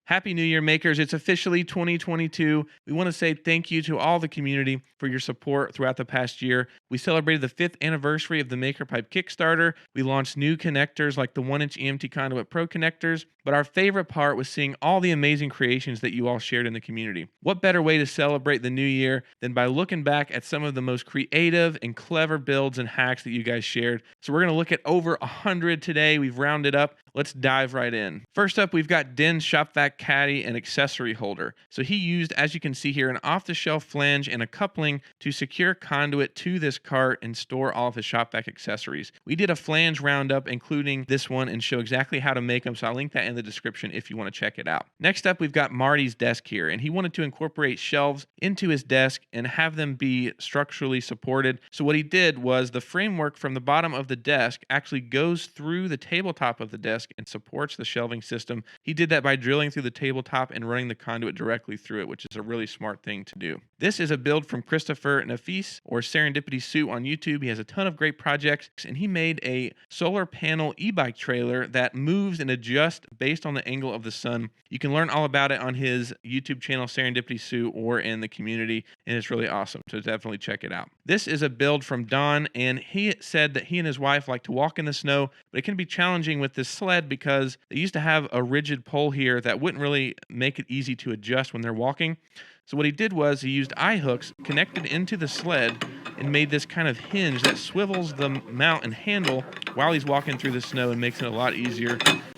Happy New Year, makers. It's officially 2022. We want to say thank you to all the community for your support throughout the past year. We celebrated the 5th anniversary of the MakerPipe Kickstarter. We launched new connectors like the 1-inch EMT Conduit Pro connectors. But our favorite part was seeing all the amazing creations that you all shared in the community. What better way to celebrate the new year than by looking back at some of the most creative and clever builds and hacks that you guys shared? So we're going to look at over 100 today. We've rounded up. Let's dive right in. First up, we've got Den's Shop Vac Caddy and accessory holder. So he used, as you can see here, an off-the-shelf flange and a coupling to secure conduit to this cart and store all of his shop vac accessories. We did a flange roundup, including this one, and show exactly how to make them. So I'll link that in the description if you want to check it out. Next up, we've got Marty's desk here, and he wanted to incorporate shelves into his desk and have them be structurally supported. So what he did was the framework from the bottom of the desk actually goes through the tabletop of the desk and supports the shelving system. He did that by drilling through the tabletop and running the conduit directly through it, which is a really smart thing to do. This is a build from Christopher Nafis, or Serendipity Suit on YouTube. He has a ton of great projects, and he made a solar panel e-bike trailer that moves and adjusts based on the angle of the sun. You can learn all about it on his YouTube channel, Serendipity Suit, or in the community, and it's really awesome, so definitely check it out. This is a build from Don, and he said that he and his wife like to walk in the snow, but it can be challenging with this sled because they used to have a rigid pole here that wouldn't really make it easy to adjust when they're walking. So what he did was he used eye hooks connected into the sled and made this kind of hinge that swivels the mount and handle while he's walking through the snow and makes it a lot easier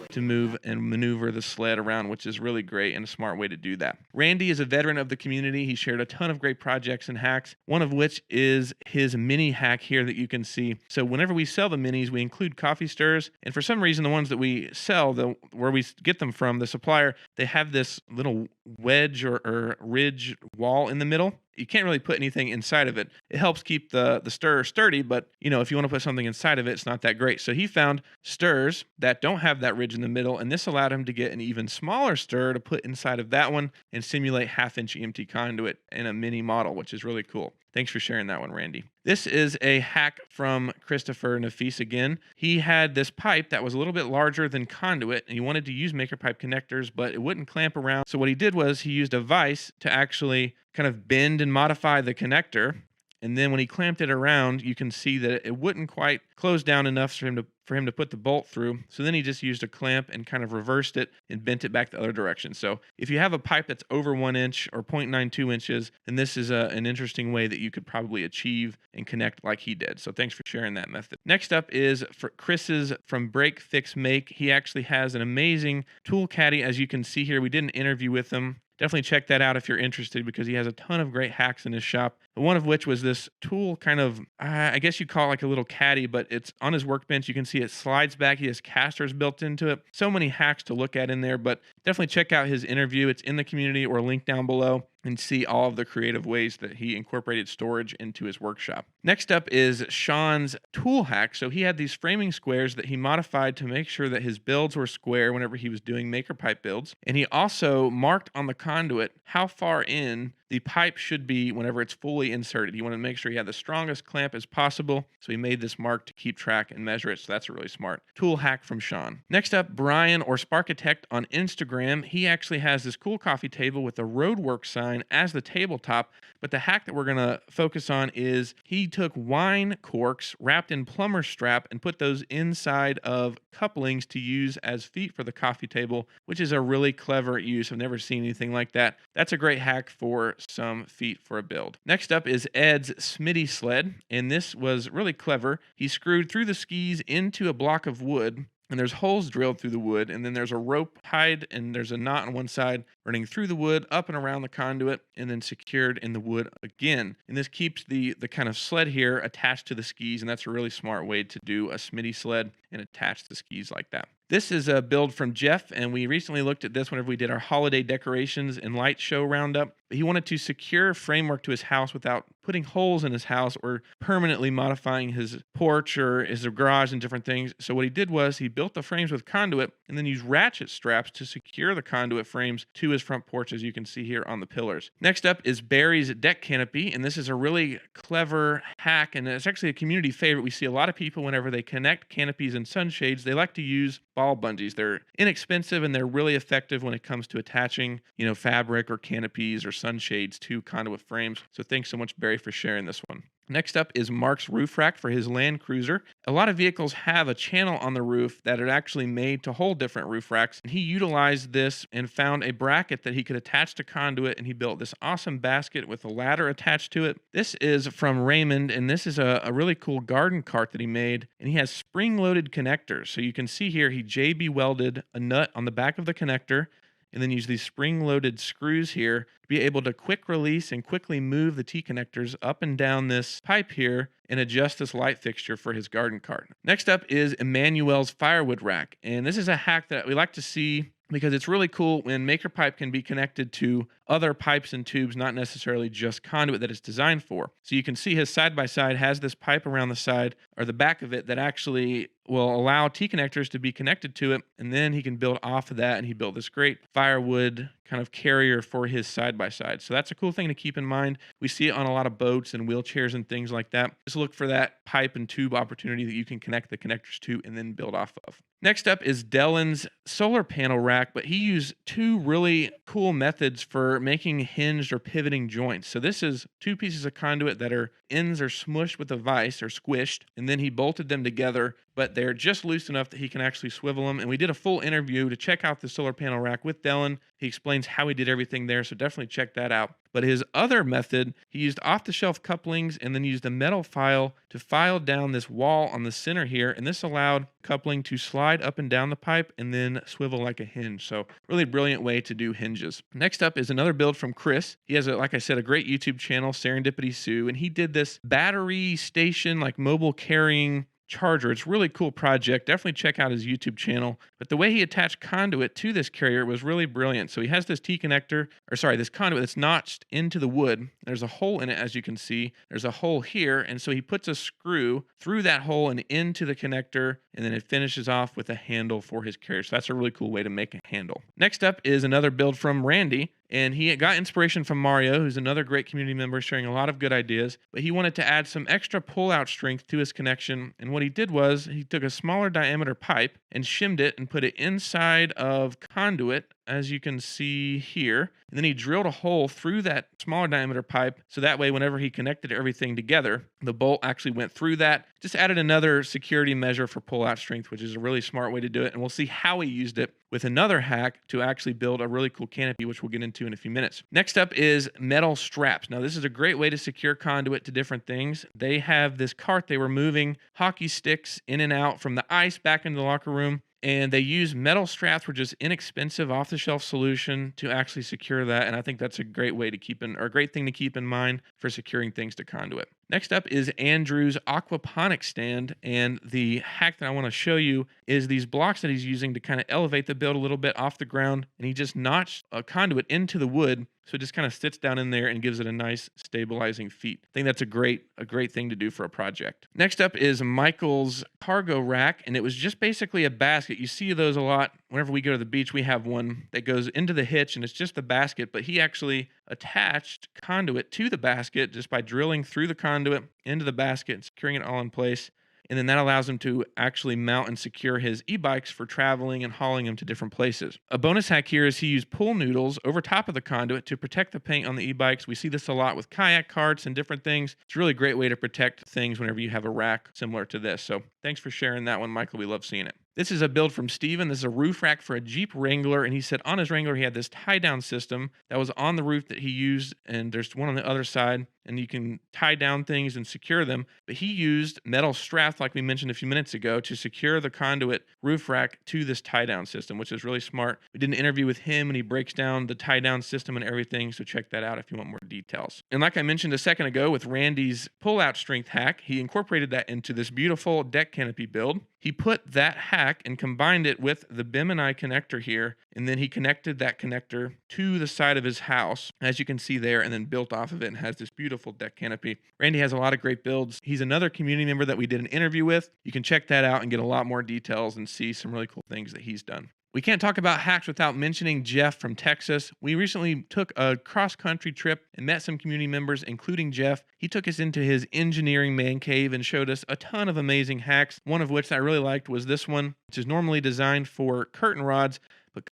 to move and maneuver the sled around, which is really great and a smart way to do that. Randy is a veteran of the community. He shared a ton of great projects and hacks, one of which is his mini hack here that you can see. So whenever we sell the minis, we include coffee stirrers, and for some reason the ones that we sell, where we get them from, the supplier, they have this little wedge or ridge wall in the middle. You can't really put anything inside of it. It helps keep the stirrer sturdy, but if you want to put something inside of it, it's not that great. So he found stirrers that don't have that ridge in the middle, and this allowed him to get an even smaller stirrer to put inside of that one and simulate 1/2-inch EMT conduit in a mini model, which is really cool. Thanks for sharing that one, Randy. This is a hack from Christopher Nafis again. He had this pipe that was a little bit larger than conduit, and he wanted to use MakerPipe connectors, but it wouldn't clamp around. So what he did was he used a vise to actually kind of bend and modify the connector. And then when he clamped it around, you can see that it wouldn't quite close down enough for him to put the bolt through. So then he just used a clamp and kind of reversed it and bent it back the other direction. So if you have a pipe that's over 1 inch or 0.92 inches, then this is an interesting way that you could probably achieve and connect like he did. So thanks for sharing that method. Next up is for Chris's from Break, Fix, Make. He actually has an amazing tool caddy, as you can see here. We did an interview with him. Definitely check that out if you're interested, because he has a ton of great hacks in his shop. One of which was this tool kind of, I guess you call it like a little caddy, but it's on his workbench. You can see it slides back. He has casters built into it. So many hacks to look at in there, but definitely check out his interview. It's in the community or link down below, and see all of the creative ways that he incorporated storage into his workshop. Next up is Shawn's tool hack. So he had these framing squares that he modified to make sure that his builds were square whenever he was doing MakerPipe builds. And he also marked on the conduit how far in the pipe should be whenever it's fully inserted. He wanted to make sure he had the strongest clamp as possible, so he made this mark to keep track and measure it. So that's a really smart tool hack from Shawn. Next up, Brian, or Sparkitect on Instagram. He actually has this cool coffee table with a Roadwork sign as the tabletop, but the hack that we're going to focus on is he took wine corks wrapped in plumber strap and put those inside of couplings to use as feet for the coffee table, which is a really clever use. I've never seen anything like that. That's a great hack for some feet for a build. Next up is Ed's Smitty Sled, and this was really clever. He screwed through the skis into a block of wood, and there's holes drilled through the wood, and then there's a rope tied, and there's a knot on one side running through the wood, up and around the conduit, and then secured in the wood again. And this keeps the kind of sled here attached to the skis, and that's a really smart way to do a Smitty sled and attach the skis like that. This is a build from Jeff, and we recently looked at this whenever we did our holiday decorations and light show roundup. He wanted to secure framework to his house without putting holes in his house or permanently modifying his porch or his garage and different things. So what he did was he built the frames with conduit and then used ratchet straps to secure the conduit frames to his front porch, as you can see here on the pillars. Next up is Barry's deck canopy, and this is a really clever hack, and it's actually a community favorite. We see a lot of people whenever they connect canopies and sunshades, they like to use ball bungees. They're inexpensive and they're really effective when it comes to attaching, fabric or canopies or sunshades to conduit frames. So thanks so much, Barry, for sharing this one. Next up is Mark's roof rack for his Land Cruiser. A lot of vehicles have a channel on the roof that are actually made to hold different roof racks. And he utilized this and found a bracket that he could attach to conduit, and he built this awesome basket with a ladder attached to it. This is from Raymond, and this is a really cool garden cart that he made, and he has spring-loaded connectors. So you can see here he JB welded a nut on the back of the connector, and then use these spring-loaded screws here to be able to quick release and quickly move the T-connectors up and down this pipe here and adjust this light fixture for his garden cart. Next up is Emmanuel's Firewood Rack, and this is a hack that we like to see because it's really cool when Maker Pipe can be connected to other pipes and tubes, not necessarily just conduit that it's designed for. So you can see his side-by-side has this pipe around the side or the back of it that actually will allow T-connectors to be connected to it, and then he can build off of that, and he built this great firewood kind of carrier for his side-by-side. So that's a cool thing to keep in mind. We see it on a lot of boats and wheelchairs and things like that. Just look for that pipe and tube opportunity that you can connect the connectors to and then build off of. Next up is Delon's solar panel rack, but he used two really cool methods for making hinged or pivoting joints. So this is two pieces of conduit that ends are smushed with a vise or squished, and then he bolted them together, but they're just loose enough that he can actually swivel them. And we did a full interview to check out the solar panel rack with Delon. He explains how he did everything there, so definitely check that out. But his other method, he used off-the-shelf couplings and then used a metal file to file down this wall on the center here, and this allowed coupling to slide up and down the pipe and then swivel like a hinge. So really brilliant way to do hinges. Next up is another build from Chris. He has, like I said, a great YouTube channel, Serendipity Sue, and he did this battery station, like mobile carrying charger. It's a really cool project. Definitely check out his YouTube channel. But the way he attached conduit to this carrier was really brilliant. So he has this this conduit that's notched into the wood. There's a hole in it, as you can see. There's a hole here, and so he puts a screw through that hole and into the connector, and then it finishes off with a handle for his carrier. So that's a really cool way to make a handle. Next up is another build from Randy. And he got inspiration from Mario, who's another great community member sharing a lot of good ideas, but he wanted to add some extra pull-out strength to his connection. And what he did was he took a smaller diameter pipe and shimmed it and put it inside of conduit, as you can see here. And then he drilled a hole through that smaller diameter pipe, so that way whenever he connected everything together, the bolt actually went through that. Just added another security measure for pull-out strength, which is a really smart way to do it. And we'll see how he used it with another hack to actually build a really cool canopy, which we'll get into in a few minutes. Next up is metal straps. Now, this is a great way to secure conduit to different things. They have this cart they were moving hockey sticks in and out from the ice back into the locker room, and they use metal straps, which is inexpensive off-the-shelf solution to actually secure that. And I think that's a great way to a great thing to keep in mind for securing things to conduit. Next up is Andrew's aquaponics stand, and the hack that I want to show you is these blocks that he's using to kind of elevate the build a little bit off the ground, and he just notched a conduit into the wood, so it just kind of sits down in there and gives it a nice stabilizing feet. I think that's a great thing to do for a project. Next up is Michael's cargo rack, and it was just basically a basket. You see those a lot. Whenever we go to the beach, we have one that goes into the hitch, and it's just the basket, but he actually attached conduit to the basket just by drilling through the conduit into the basket and securing it all in place. And then that allows him to actually mount and secure his e-bikes for traveling and hauling them to different places. A bonus hack here is he used pool noodles over top of the conduit to protect the paint on the e-bikes. We see this a lot with kayak carts and different things. It's a really great way to protect things whenever you have a rack similar to this. So thanks for sharing that one, Michael. We love seeing it. This is a build from Steven. This is a roof rack for a Jeep Wrangler, and he said on his Wrangler he had this tie-down system that was on the roof that he used, and there's one on the other side, and you can tie down things and secure them. But he used metal straps, like we mentioned a few minutes ago, to secure the conduit roof rack to this tie-down system, which is really smart. We did an interview with him, and he breaks down the tie-down system and everything, so check that out if you want more details. And like I mentioned a second ago with Randy's pull-out strength hack, he incorporated that into this beautiful deck canopy build. He put that hack and combined it with the BIM and I connector here, and then he connected that connector to the side of his house, as you can see there, and then built off of it and has this beautiful beautiful deck canopy. Randy has a lot of great builds. He's another community member that we did an interview with. You can check that out and get a lot more details and see some really cool things that he's done. We can't talk about hacks without mentioning Jeff from Texas. We recently took a cross-country trip and met some community members, including Jeff. He took us into his engineering man cave and showed us a ton of amazing hacks, one of which I really liked was this one, which is normally designed for curtain rods, but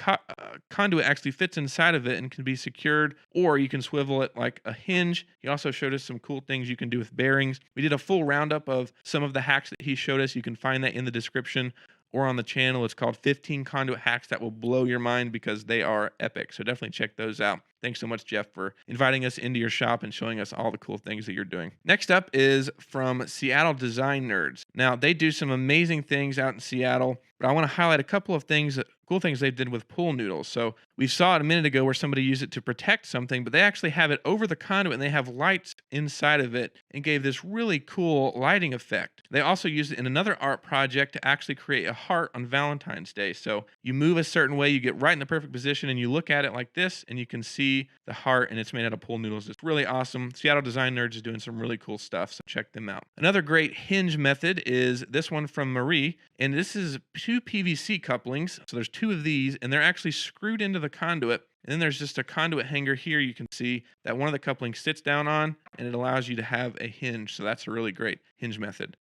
conduit actually fits inside of it and can be secured, or you can swivel it like a hinge. He also showed us some cool things you can do with bearings. We did a full roundup of some of the hacks that he showed us. You can find that in the description or on the channel. It's called 15 Conduit Hacks that will blow your mind because they are epic. So definitely check those out. Thanks so much, Jeff, for inviting us into your shop and showing us all the cool things that you're doing. Next up is from Seattle Design Nerds. Now, they do some amazing things out in Seattle, but I want to highlight a couple of things, cool things they did with pool noodles. So we saw it a minute ago where somebody used it to protect something, but they actually have it over the conduit and they have lights inside of it and gave this really cool lighting effect. They also used it in another art project to actually create a heart on Valentine's Day. So you move a certain way, you get right in the perfect position, and you look at it like this, and you can see the heart, and it's made out of pool noodles. It's really awesome. Seattle Design Nerds is doing some really cool stuff, so check them out. Another great hinge method is this one from Marie, and this is 2 PVC couplings. So there's 2 of these, and they're actually screwed into the conduit. And then there's just a conduit hanger here. You can see that one of the couplings sits down on, and it allows you to have a hinge. So that's a really great hinge method.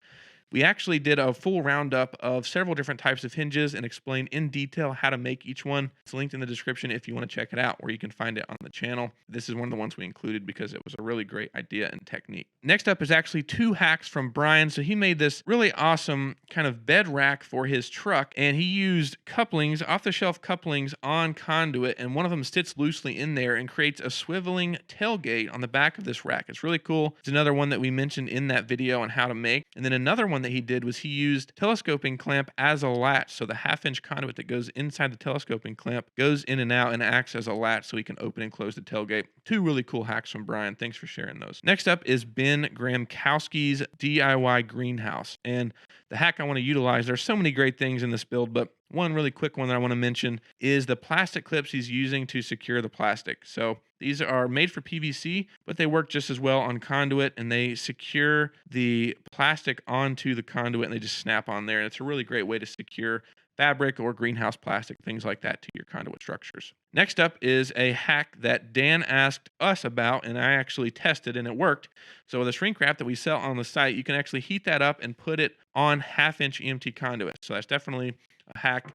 We actually did a full roundup of several different types of hinges and explained in detail how to make each one. It's linked in the description if you want to check it out, or you can find it on the channel. This is one of the ones we included because it was a really great idea and technique. Next up is actually 2 hacks from Brian. So he made this really awesome kind of bed rack for his truck, and he used couplings, off-the-shelf couplings on conduit, and one of them sits loosely in there and creates a swiveling tailgate on the back of this rack. It's really cool. It's another one that we mentioned in that video on how to make. And then another one that he did was he used telescoping clamp as a latch. So the 1/2-inch conduit that goes inside the telescoping clamp goes in and out and acts as a latch so he can open and close the tailgate. 2 really cool hacks from Brian. Thanks for sharing those. Next up is Ben Gramkowski's DIY greenhouse. And the hack I want to utilize, there's so many great things in this build, but one really quick one that I want to mention is the plastic clips he's using to secure the plastic. So these are made for PVC, but they work just as well on conduit, and they secure the plastic onto the conduit and they just snap on there. And it's a really great way to secure fabric or greenhouse plastic, things like that, to your conduit structures. Next up is a hack that Dan asked us about, and I actually tested and it worked. So the shrink wrap that we sell on the site, you can actually heat that up and put it on 1/2-inch EMT conduit. So that's definitely a hack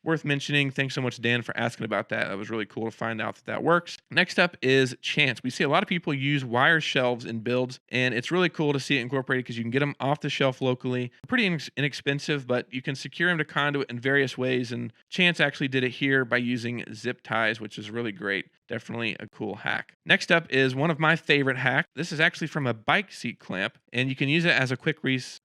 worth mentioning. Thanks so much, Dan, for asking about that. That was really cool to find out that that works. Next up is Chance. We see a lot of people use wire shelves in builds, and it's really cool to see it incorporated because you can get them off the shelf locally. Pretty inexpensive, but you can secure them to conduit in various ways, and Chance actually did it here by using zip ties, which is really great. Definitely a cool hack. Next up is one of my favorite hacks. This is actually from a bike seat clamp, and you can use it as a quick release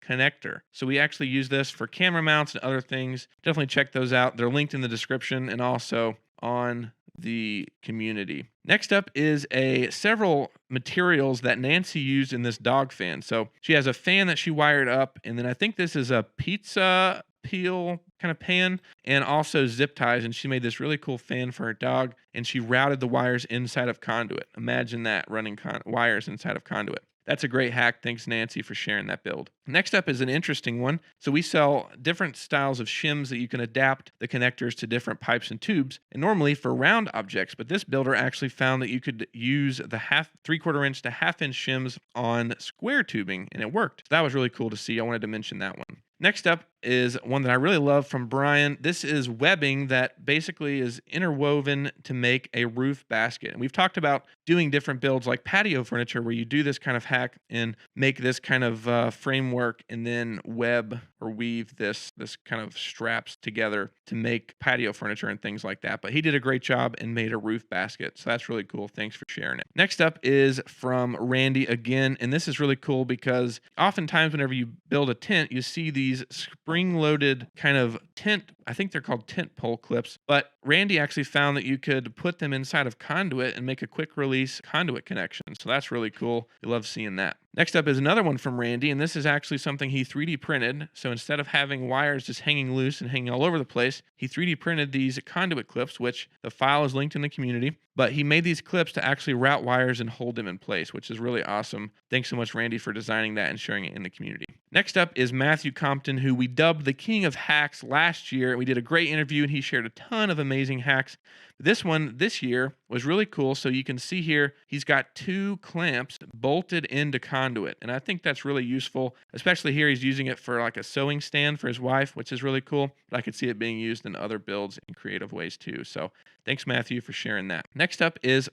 connector. So we actually use this for camera mounts and other things. Definitely check those out. They're linked in the description and also on the community. Next up is several materials that Nancy used in this dog fan. So she has a fan that she wired up, and then I think this is a pizza peel kind of pan, and also zip ties, and she made this really cool fan for her dog, and she routed the wires inside of conduit. Imagine that, running wires inside of conduit. That's a great hack. Thanks, Nancy, for sharing that build. Next up is an interesting one. So we sell different styles of shims that you can adapt the connectors to different pipes and tubes, and normally for round objects, but this builder actually found that you could use the 3/4-inch to 1/2-inch shims on square tubing, and it worked. So that was really cool to see. I wanted to mention that one. Next up is one that I really love from Brian. This is webbing that basically is interwoven to make a roof basket. And we've talked about doing different builds like patio furniture where you do this kind of hack and make this kind of framework and then web or weave this kind of straps together to make patio furniture and things like that. But he did a great job and made a roof basket. So that's really cool. Thanks for sharing it. Next up is from Randy again. And this is really cool because oftentimes whenever you build a tent, you see these these spring-loaded kind of tent, I think they're called tent pole clips, but Randy actually found that you could put them inside of conduit and make a quick release conduit connection. So that's really cool. We love seeing that. Next up is another one from Randy, and this is actually something he 3D printed. So instead of having wires just hanging loose and hanging all over the place, he 3D printed these conduit clips, which the file is linked in the community. But he made these clips to actually route wires and hold them in place, which is really awesome. Thanks so much, Randy, for designing that and sharing it in the community. Next up is Matthew Compton, who we dubbed the King of Hacks last year. We did a great interview, and he shared a ton of amazing hacks. This one this year was really cool. So you can see here, he's got 2 clamps bolted into conduit. And I think that's really useful, especially here. He's using it for like a sewing stand for his wife, which is really cool. But I could see it being used in other builds in creative ways too. So thanks, Matthew, for sharing that. Next up is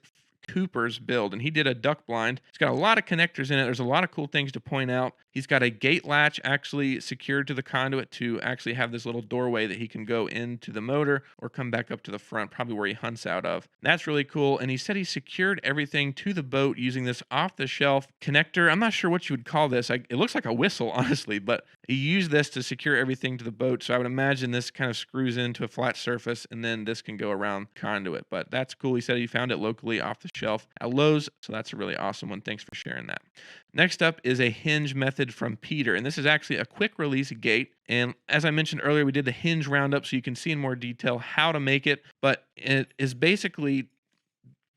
Cooper's build, and he did a duck blind. It's got a lot of connectors in it. There's a lot of cool things to point out. He's got a gate latch actually secured to the conduit to actually have this little doorway that he can go into the motor or come back up to the front, probably where he hunts out of. That's really cool. And he said he secured everything to the boat using this off-the-shelf connector. I'm not sure what you would call this. It looks like a whistle, honestly, but he used this to secure everything to the boat. So I would imagine this kind of screws into a flat surface, and then this can go around conduit. But that's cool. He said he found it locally off the shelf at Lowe's. So that's a really awesome one. Thanks for sharing that. Next up is a hinge method from Peter, and this is actually a quick release gate. And as I mentioned earlier, we did the hinge roundup so you can see in more detail how to make it, but it is basically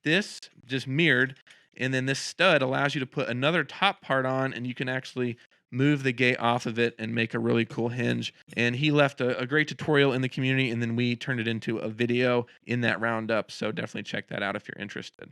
this just mirrored, and then this stud allows you to put another top part on, and you can actually move the gate off of it and make a really cool hinge. And he left a great tutorial in the community, and then we turned it into a video in that roundup. So definitely check that out if you're interested.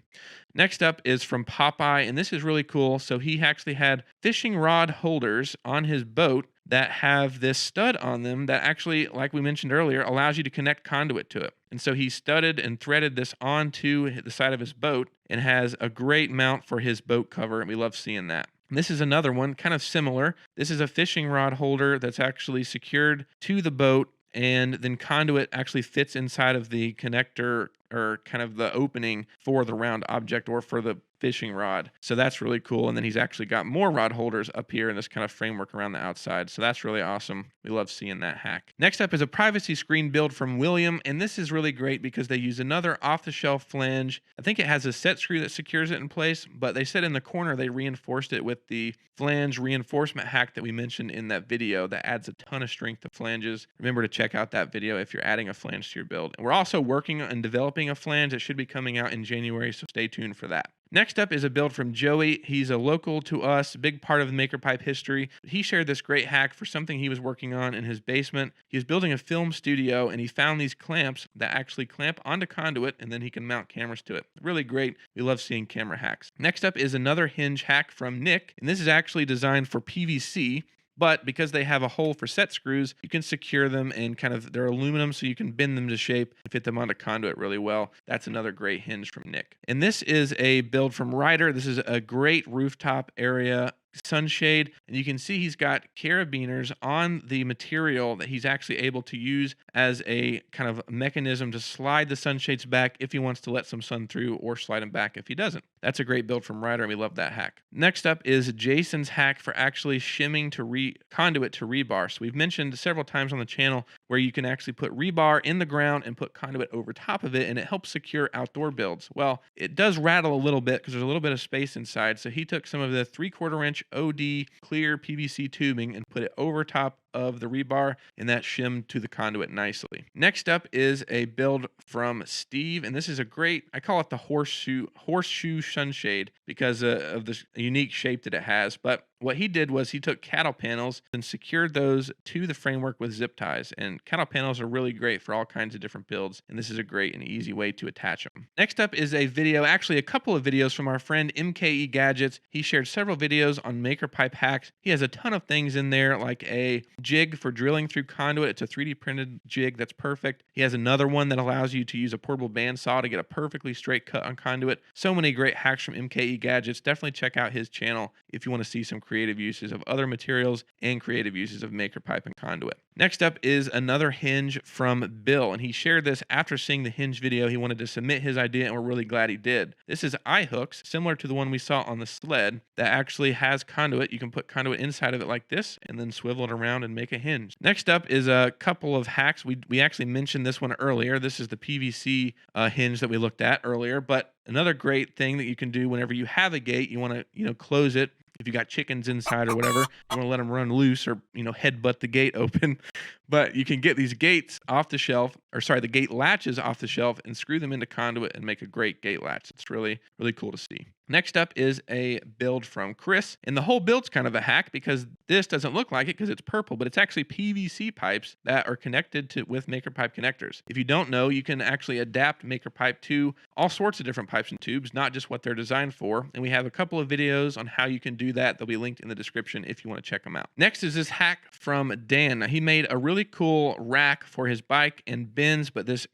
Next up is from Popeye, and this is really cool. So he actually had fishing rod holders on his boat that have this stud on them that actually, like we mentioned earlier, allows you to connect conduit to it. And so he studded and threaded this onto the side of his boat and has a great mount for his boat cover, and we love seeing that. This is another one, kind of similar. This is a fishing rod holder that's actually secured to the boat, and then conduit actually fits inside of the connector, or kind of the opening for the round object or for the fishing rod. So that's really cool. And then he's actually got more rod holders up here in this kind of framework around the outside. So that's really awesome. We love seeing that hack. Next up is a privacy screen build from William. And this is really great because they use another off-the-shelf flange. I think it has a set screw that secures it in place, but they said in the corner they reinforced it with the flange reinforcement hack that we mentioned in that video that adds a ton of strength to flanges. Remember to check out that video if you're adding a flange to your build. And we're also working on developing a flange that should be coming out in January, so stay tuned for that. Next up is a build from Joey. He's a local to us, big part of the MakerPipe history. He shared this great hack for something he was working on in his basement. He was building a film studio, and he found these clamps that actually clamp onto conduit, and then he can mount cameras to it. Really great. We love seeing camera hacks. Next up is another hinge hack from Nick, and this is actually designed for PVC. But because they have a hole for set screws, you can secure them, and kind of they're aluminum, so you can bend them to shape and fit them onto conduit really well. That's another great hinge from Nick. And this is a build from Ryder. This is a great rooftop area sunshade, and you can see he's got carabiners on the material that he's actually able to use as a kind of mechanism to slide the sunshades back if he wants to let some sun through, or slide them back if he doesn't. That's a great build from Ryder, and we love that hack. Next up is Jason's hack for actually shimming to conduit to rebar. So we've mentioned several times on the channel where you can actually put rebar in the ground and put conduit over top of it, and it helps secure outdoor builds. Well, it does rattle a little bit because there's a little bit of space inside, so he took some of the 3/4 inch OD clear PVC tubing and put it over top of the rebar, and that shimmed to the conduit nicely. Next up is a build from Steve, and this is a great, I call it the horseshoe sunshade because of the unique shape that it has. But what he did was he took cattle panels and secured those to the framework with zip ties, and cattle panels are really great for all kinds of different builds, and this is a great and easy way to attach them. Next up is a video, actually a couple of videos from our friend MKE Gadgets. He shared several videos on MakerPipe hacks. He has a ton of things in there, like a jig for drilling through conduit. It's a 3D printed jig that's perfect. He has another one that allows you to use a portable bandsaw to get a perfectly straight cut on conduit. So many great hacks from MKE Gadgets. Definitely check out his channel if you want to see some creative uses of other materials and creative uses of MakerPipe and conduit. Next up is another hinge from Bill, and he shared this after seeing the hinge video. He wanted to submit his idea, and we're really glad he did. This is eye hooks, similar to the one we saw on the sled, that actually has conduit. You can put conduit inside of it like this, and then swivel it around and make a hinge. Next up is a couple of hacks. We actually mentioned this one earlier. This is the PVC hinge that we looked at earlier, but another great thing that you can do whenever you have a gate, you want to, close it. If you got chickens inside or whatever, you want to let them run loose or, headbutt the gate open. But you can get these gates off the shelf, or sorry, the gate latches off the shelf and screw them into conduit and make a great gate latch. It's really, really cool to see. Next up is a build from Chris. And the whole build's kind of a hack because this doesn't look like it because it's purple, but it's actually PVC pipes that are connected with MakerPipe connectors. If you don't know, you can actually adapt MakerPipe to all sorts of different pipes and tubes, not just what they're designed for. And we have a couple of videos on how you can do that. They'll be linked in the description if you want to check them out. Next is this hack from Dan. Now, he made a really cool rack for his bike and bins, but this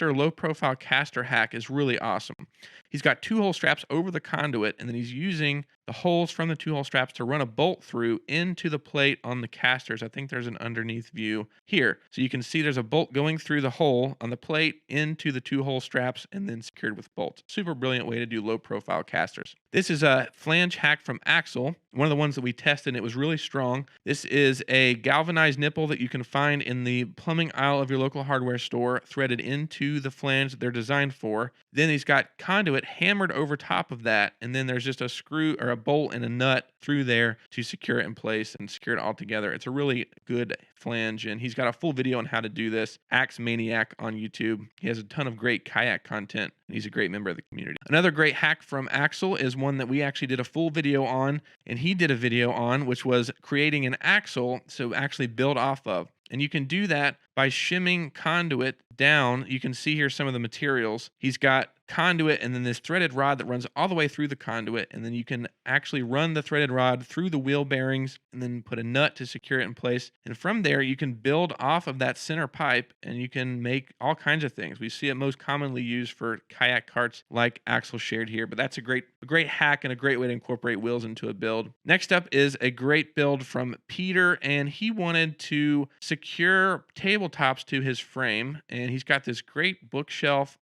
low profile caster hack is really awesome. He's got 2-hole straps over the conduit, and then he's using the holes from the 2-hole straps to run a bolt through into the plate on the casters. I think there's an underneath view here. So you can see there's a bolt going through the hole on the plate into the 2-hole straps and then secured with bolts. Super brilliant way to do low profile casters. This is a flange hack from Axel, one of the ones that we tested, and it was really strong. This is a galvanized nipple that you can find in the plumbing aisle of your local hardware store, threaded into the flange that they're designed for. Then he's got conduit hammered over top of that, and then there's just a screw or a bolt and a nut through there to secure it in place and secure it all together. It's a really good flange, and he's got a full video on how to do this. Axe Maniac on YouTube. He has a ton of great kayak content, and he's a great member of the community. Another great hack from Axel is one that we actually did a full video on, and he did a video on, which was creating an axle to actually build off of. And you can do that by shimming conduit down. You can see here some of the materials. He's got conduit and then this threaded rod that runs all the way through the conduit, and then you can actually run the threaded rod through the wheel bearings and then put a nut to secure it in place. And from there you can build off of that center pipe, and you can make all kinds of things. We see it most commonly used for kayak carts like Axel shared here, but that's a great hack and a great way to incorporate wheels into a build. Next up is a great build from Peter, and he wanted to secure tabletops to his frame, and he's got this great bookshelf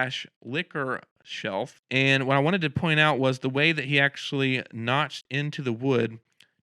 / liquor shelf. And what I wanted to point out was the way that he actually notched into the wood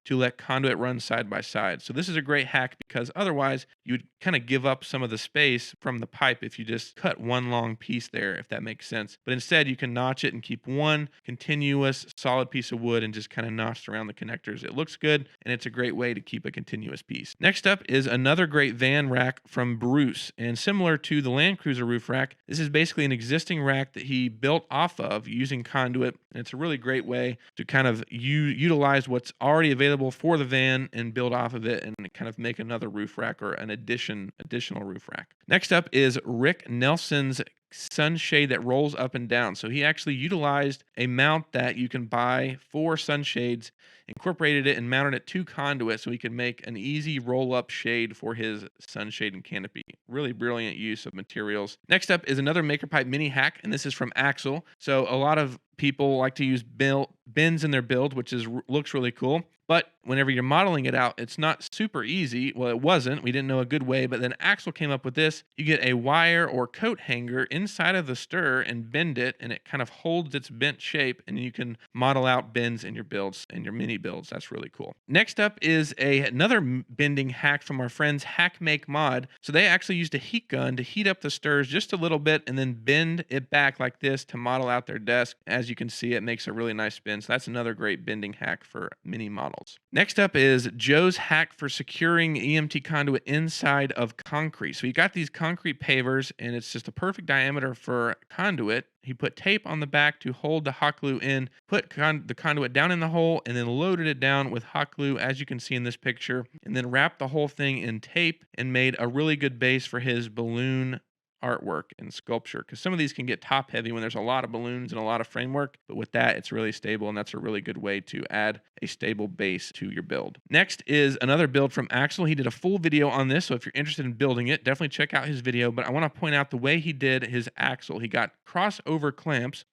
to let conduit run side by side. So this is a great hack because otherwise you would kind of give up some of the space from the pipe if you just cut one long piece there, if that makes sense. But instead you can notch it and keep one continuous solid piece of wood and just kind of notched around the connectors. It looks good, and it's a great way to keep a continuous piece. Next up is another great van rack from Bruce, and similar to the Land Cruiser roof rack, this is basically an existing rack that he built off of using conduit, and it's a really great way to kind of utilize what's already available for the van and build off of it and kind of make another roof rack or an additional roof rack. Next up is Rick Nelson's sunshade that rolls up and down. So he actually utilized a mount that you can buy for sunshades, incorporated it and mounted it to conduit so he could make an easy roll up shade for his sunshade and canopy. Really brilliant use of materials. Next up is another MakerPipe mini hack, and this is from Axel. So a lot of people like to use bins in their build, which looks really cool. But whenever you're modeling it out, it's not super easy. Well, it wasn't. We didn't know a good way, but then Axel came up with this. You get a wire or coat hanger inside of the stir and bend it, and it kind of holds its bent shape, and you can model out bends in your builds and your mini builds. That's really cool. Next up is another bending hack from our friends Hack Make Mod. So they actually used a heat gun to heat up the stirs just a little bit and then bend it back like this to model out their desk. As you can see, it makes a really nice bend. So that's another great bending hack for mini models. Next up is Joe's hack for securing EMT conduit inside of concrete. So you got these concrete pavers, and it's just a perfect diameter for conduit. He put tape on the back to hold the hot glue in, put the conduit down in the hole, and then loaded it down with hot glue, as you can see in this picture, and then wrapped the whole thing in tape and made a really good base for his balloon artwork and sculpture, because some of these can get top heavy when there's a lot of balloons and a lot of framework, but with that it's really stable, and that's a really good way to add a stable base to your build. Next is another build from Axel. He did a full video on this, so if you're interested in building it, definitely check out his video. But I want to point out the way he did his axle. He got crossover clamps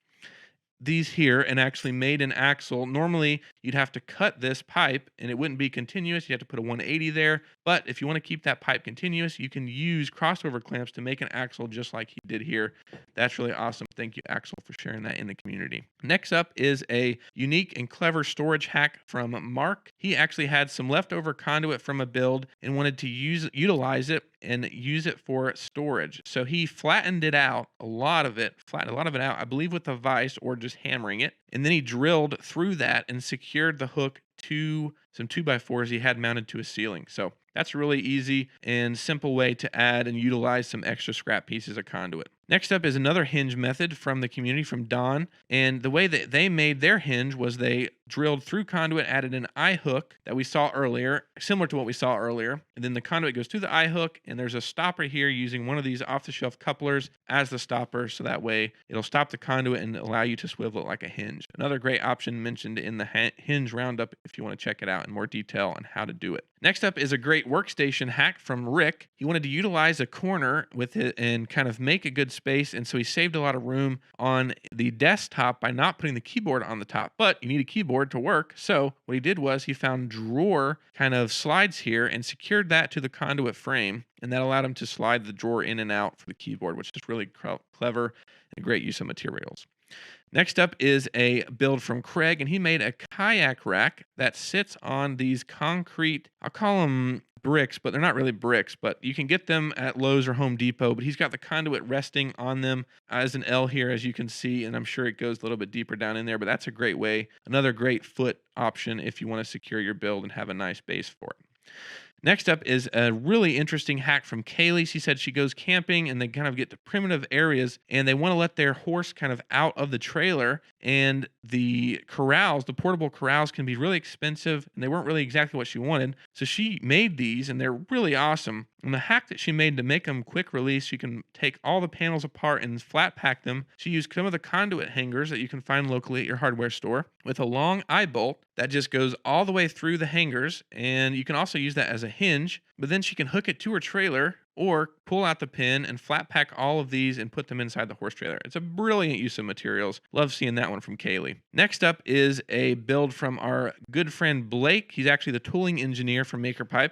these here and actually made an axle. Normally, you'd have to cut this pipe and it wouldn't be continuous. You have to put a 180 there. But if you want to keep that pipe continuous, you can use crossover clamps to make an axle just like he did here. That's really awesome. Thank you, Axel, for sharing that in the community. Next up is a unique and clever storage hack from Mark. He actually had some leftover conduit from a build and wanted to utilize it and use it for storage. So he flattened it out, flattened a lot of it out, I believe with a vise or just hammering it. And then he drilled through that and secured the hook to some 2x4s he had mounted to a ceiling. So that's a really easy and simple way to add and utilize some extra scrap pieces of conduit. Next up is another hinge method from the community from Don. And the way that they made their hinge was they drilled through conduit, added an eye hook that we saw earlier, similar to what we saw earlier. And then the conduit goes through the eye hook, and there's a stopper here using one of these off-the-shelf couplers as the stopper, so that way it'll stop the conduit and allow you to swivel it like a hinge. Another great option mentioned in the hinge roundup if you want to check it out in more detail on how to do it. Next up is a great workstation hack from Rick. He wanted to utilize a corner with it and kind of make a good space, and so he saved a lot of room on the desktop by not putting the keyboard on the top. But you need a keyboard to work, so what he did was he found drawer kind of slides here and secured that to the conduit frame, and that allowed him to slide the drawer in and out for the keyboard, which is really clever and a great use of materials. Next up is a build from Craig, and he made a kayak rack that sits on these concrete, I'll call them bricks, but they're not really bricks, but you can get them at Lowe's or Home Depot, but he's got the conduit resting on them as an L here, as you can see, and I'm sure it goes a little bit deeper down in there, but that's a great way, another great foot option if you want to secure your build and have a nice base for it. Next up is a really interesting hack from Kaylee. She said she goes camping and they kind of get to primitive areas and they want to let their horse kind of out of the trailer, and the corrals, the portable corrals, can be really expensive and they weren't really exactly what she wanted. So she made these and they're really awesome. And the hack that she made to make them quick release, you can take all the panels apart and flat pack them. She used some of the conduit hangers that you can find locally at your hardware store with a long eye bolt that just goes all the way through the hangers, and you can also use that as a hinge, but then she can hook it to her trailer or pull out the pin and flat pack all of these and put them inside the horse trailer. It's a brilliant use of materials. Love seeing that one from Kaylee. Next up is a build from our good friend Blake. He's actually the tooling engineer for MakerPipe,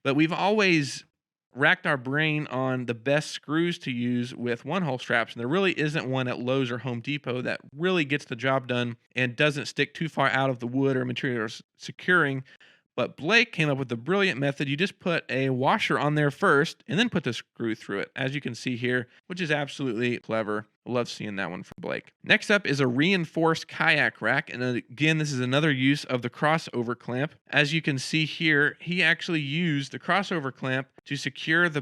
but we've always racked our brain on the best screws to use with one-hole straps, and there really isn't one at Lowe's or Home Depot that really gets the job done and doesn't stick too far out of the wood or material securing. But Blake came up with a brilliant method. You just put a washer on there first and then put the screw through it, as you can see here, which is absolutely clever. Love seeing that one from Blake. Next up is a reinforced kayak rack. And again, this is another use of the crossover clamp. As you can see here, he actually used the crossover clamp to secure the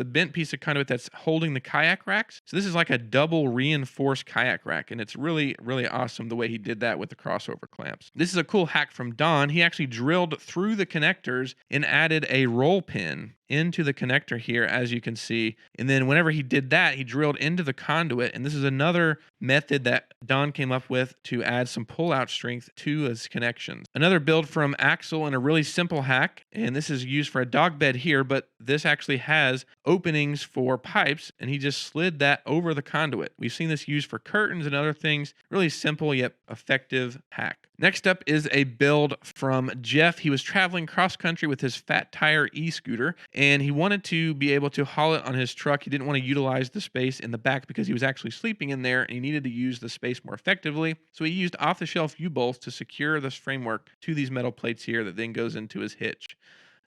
bent piece of conduit that's holding the kayak racks. So this is like a double reinforced kayak rack. And it's really, really awesome the way he did that with the crossover clamps. This is a cool hack from Don. He actually drilled through the connectors and added a roll pin into the connector here, as you can see. And then whenever he did that, he drilled into the conduit. And this is another method that Don came up with to add some pull-out strength to his connections. Another build from Axel and a really simple hack, and this is used for a dog bed here, but this actually has openings for pipes, and he just slid that over the conduit. We've seen this used for curtains and other things. Really simple yet effective hack. Next up is a build from Jeff. He was traveling cross country with his Fat Tire e-scooter, and he wanted to be able to haul it on his truck. He didn't want to utilize the space in the back because he was actually sleeping in there and he needed to use the space more effectively. So he used off-the-shelf U-bolts to secure this framework to these metal plates here that then goes into his hitch.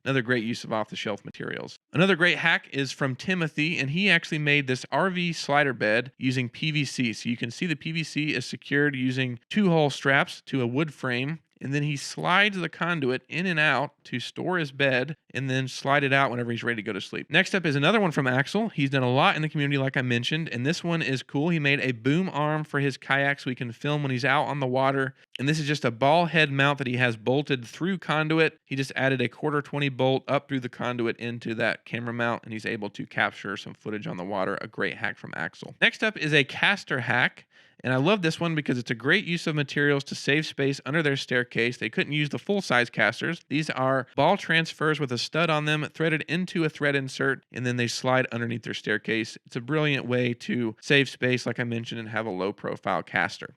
Another great use of off-the-shelf materials. Another great hack is from Timothy, and he actually made this RV slider bed using PVC. So you can see the PVC is secured using 2-hole straps to a wood frame, and then he slides the conduit in and out to store his bed and then slide it out whenever he's ready to go to sleep. Next up is another one from Axel. He's done a lot in the community, like I mentioned, and this one is cool. He made a boom arm for his kayak so he can film when he's out on the water, and this is just a ball head mount that he has bolted through conduit. He just added a 1/4 bolt up through the conduit into that camera mount, and he's able to capture some footage on the water. A great hack from Axel. Next up is a caster hack. And I love this one because it's a great use of materials to save space under their staircase. They couldn't use the full-size casters. These are ball transfers with a stud on them, threaded into a thread insert, and then they slide underneath their staircase. It's a brilliant way to save space, like I mentioned, and have a low-profile caster.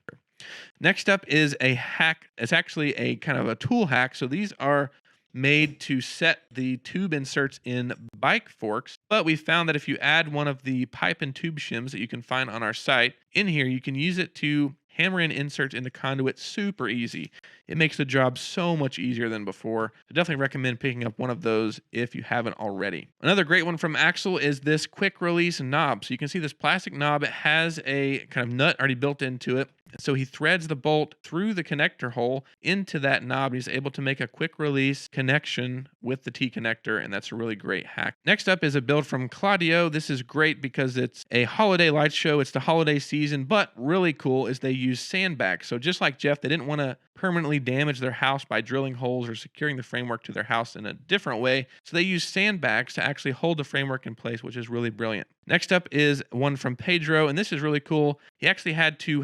Next up is a hack. It's actually a kind of a tool hack. So these are made to set the tube inserts in bike forks, but we found that if you add one of the pipe and tube shims that you can find on our site in here, you can use it to hammer in inserts into conduit super easy. It makes the job so much easier than before. So definitely recommend picking up one of those if you haven't already. Another great one from Axel is this quick release knob. So you can see this plastic knob. It has a kind of nut already built into it. So he threads the bolt through the connector hole into that knob. He's able to make a quick release connection with the T connector, and that's a really great hack. Next up is a build from Claudio. This is great because it's a holiday light show. It's the holiday season, but really cool is they use sandbags. So just like Jeff, they didn't want to permanently damage their house by drilling holes or securing the framework to their house in a different way. So they use sandbags to actually hold the framework in place, which is really brilliant. Next up is one from Pedro, and this is really cool. He actually had to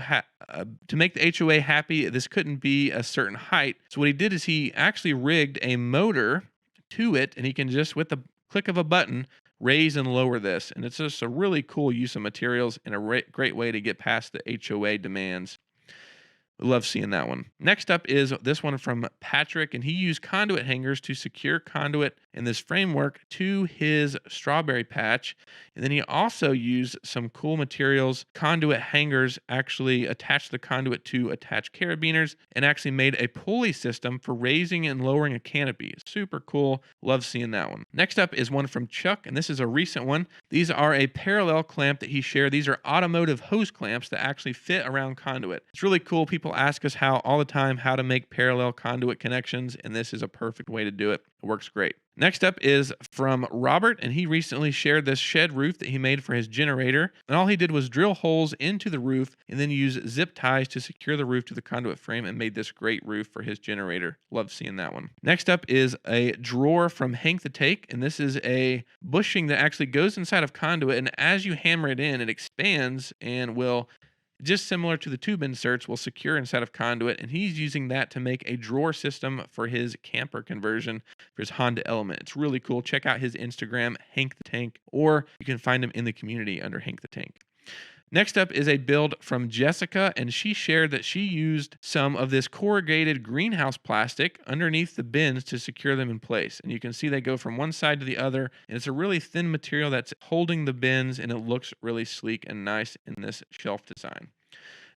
make the HOA happy. This couldn't be a certain height. So what he did is he actually rigged a motor to it, and he can just, with the click of a button, raise and lower this. And it's just a really cool use of materials and a great way to get past the HOA demands. Love seeing that one. Next up is this one from Patrick, and he used conduit hangers to secure conduit in this framework to his strawberry patch. And then he also used some cool materials. Conduit hangers actually attached the conduit to attached carabiners and actually made a pulley system for raising and lowering a canopy. Super cool. Love seeing that one. Next up is one from Chuck, and this is a recent one. These are a parallel clamp that he shared. These are automotive hose clamps that actually fit around conduit. It's really cool. People ask us all the time how to make parallel conduit connections, and this is a perfect way to do it. It works great. Next up is from Robert, and he recently shared this shed roof that he made for his generator. And all he did was drill holes into the roof and then use zip ties to secure the roof to the conduit frame and made this great roof for his generator. Love seeing that one. Next up is a drawer from Hank the Take, and this is a bushing that actually goes inside of conduit, and as you hammer it in, it expands and will, just similar to the tube inserts, will secure inside of conduit, and he's using that to make a drawer system for his camper conversion for his Honda Element. It's really cool. Check out his Instagram, Hank the Tank, or you can find him in the community under Hank the Tank. Next up is a build from Jessica, and she shared that she used some of this corrugated greenhouse plastic underneath the bins to secure them in place. And you can see they go from one side to the other, and it's a really thin material that's holding the bins, and it looks really sleek and nice in this shelf design.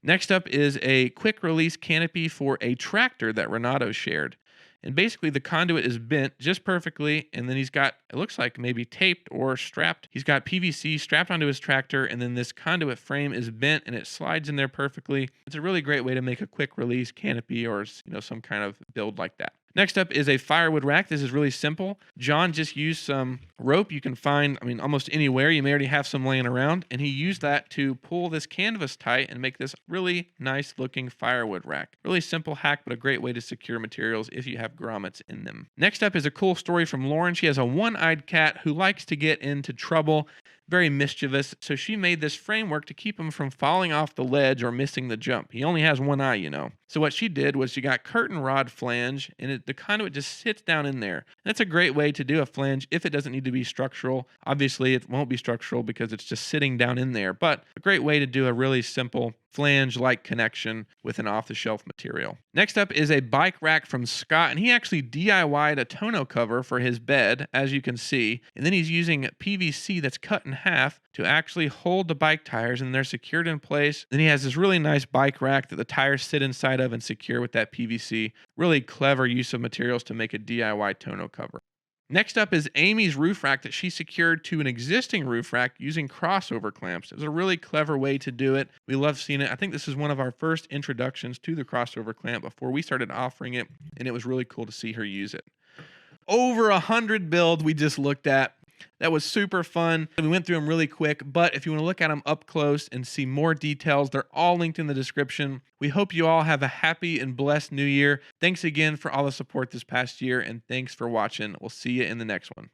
Next up is a quick release canopy for a tractor that Renato shared. And basically the conduit is bent just perfectly, and then he's got, it looks like maybe taped or strapped. He's got PVC strapped onto his tractor, and then this conduit frame is bent and it slides in there perfectly. It's a really great way to make a quick release canopy or some kind of build like that. Next up is a firewood rack. This is really simple. John just used some rope you can find, almost anywhere. You may already have some laying around. And he used that to pull this canvas tight and make this really nice looking firewood rack. Really simple hack, but a great way to secure materials if you have grommets in them. Next up is a cool story from Lauren. She has a one-eyed cat who likes to get into trouble. Very mischievous, so she made this framework to keep him from falling off the ledge or missing the jump. He only has one eye, So what she did was she got curtain rod flange, and the conduit just sits down in there. And that's a great way to do a flange if it doesn't need to be structural. Obviously, it won't be structural because it's just sitting down in there, but a great way to do a really simple flange-like connection with an off-the-shelf material. Next up is a bike rack from Scott, and he actually DIY'd a tonneau cover for his bed, as you can see, and then he's using PVC that's cut in half to actually hold the bike tires, and they're secured in place. Then he has this really nice bike rack that the tires sit inside of and secure with that PVC. Really clever use of materials to make a DIY tonneau cover. Next up is Amy's roof rack that she secured to an existing roof rack using crossover clamps. It was a really clever way to do it. We love seeing it. I think this is one of our first introductions to the crossover clamp before we started offering it, and it was really cool to see her use it. Over 100 builds we just looked at. That was super fun. We went through them really quick, but if you want to look at them up close and see more details, they're all linked in the description. We hope you all have a happy and blessed new year. Thanks again for all the support this past year, and thanks for watching. We'll see you in the next one.